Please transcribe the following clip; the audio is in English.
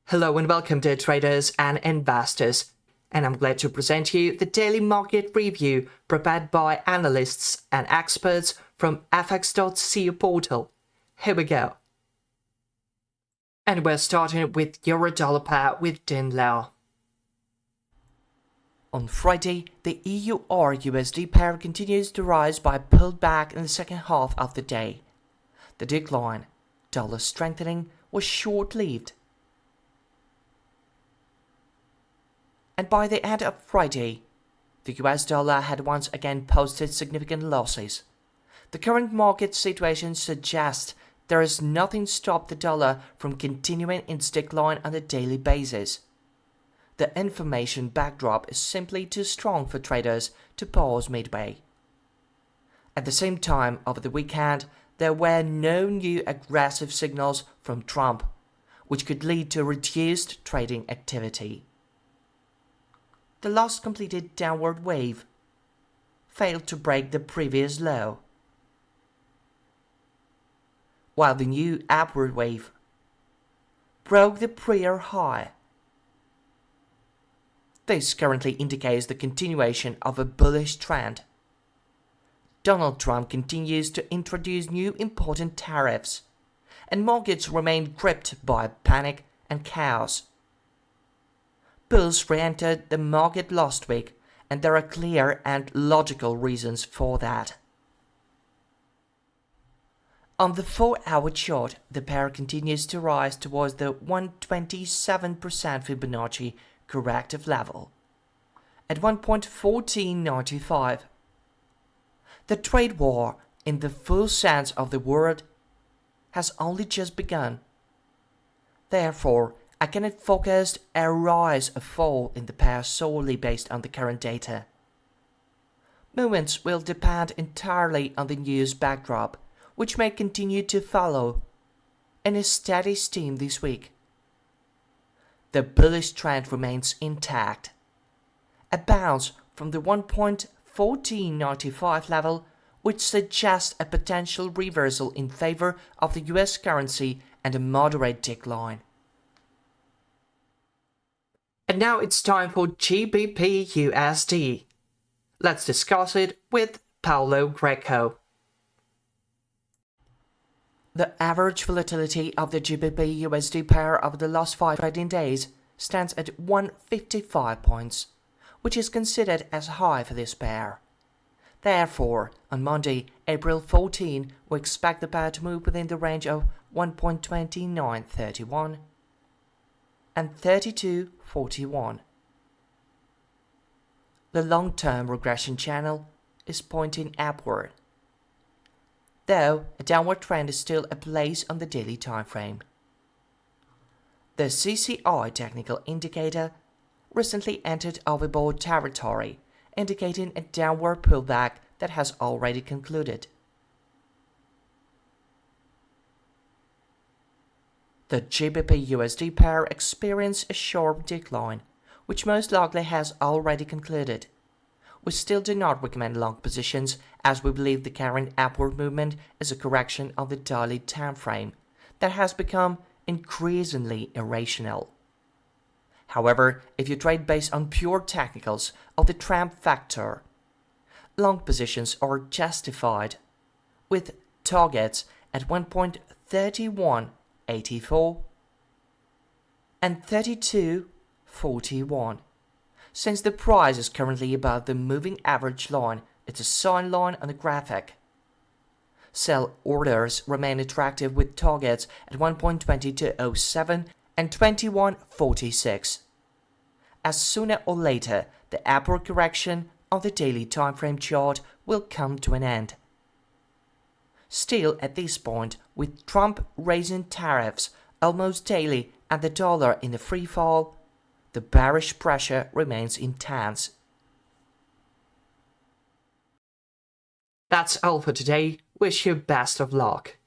Hello and welcome to traders and investors, and I'm glad to present you the daily market review prepared by analysts and experts from fx.co portal. Here we go. And we're starting with euro-dollar pair with Din Lao. On Friday, the EURUSD pair continues to rise but pulled back in the second half of the day. The decline, dollar strengthening, was short-lived. And by the end of Friday, the US dollar had once again posted significant losses. The current market situation suggests there is nothing to stop the dollar from continuing its decline on a daily basis. The information backdrop is simply too strong for traders to pause midway. At the same time, over the weekend, there were no new aggressive signals from Trump, which could lead to reduced trading activity. The last completed downward wave failed to break the previous low, while the new upward wave broke the prior high. This currently indicates the continuation of a bullish trend. Donald Trump continues to introduce new important tariffs, and markets remain gripped by panic and chaos. Bulls re-entered the market last week, and there are clear and logical reasons for that. On the 4-hour chart, the pair continues to rise towards the 127% Fibonacci corrective level at 1.1495. The trade war, in the full sense of the word, has only just begun. Therefore, I cannot focus a rise or fall in the pair solely based on the current data. Movements will depend entirely on the news backdrop, which may continue to follow in a steady stream this week. The bullish trend remains intact. A bounce from the 1.1495 level, which suggests a potential reversal in favor of the US currency and a moderate decline. And now it's time for GBPUSD. Let's discuss it with Paulo Greco. The average volatility of the GBPUSD pair over the last 5 trading days stands at 155 points, which is considered as high for this pair. Therefore, on Monday, April 14, we expect the pair to move within the range of 1.2931 and 32.41. The long-term regression channel is pointing upward, though a downward trend is still ablaze on the daily time frame. The CCI technical indicator recently entered overbought territory, indicating a downward pullback that has already concluded. The GBPUSD pair experienced a sharp decline, which most likely has already concluded. We still do not recommend long positions, as we believe the current upward movement is a correction of the daily time frame that has become increasingly irrational. However, if you trade based on pure technicals of the Trump factor, long positions are justified, with targets at 1.3184 and 32.41. Since the price is currently above the moving average line, it's a sign line on the graphic. Sell orders remain attractive with targets at 1.2207 and 21.46. As sooner or later, the upward correction on the daily timeframe chart will come to an end. Still, at this point, with Trump raising tariffs almost daily and the dollar in a free fall, the bearish pressure remains intense. That's all for today. Wish you best of luck.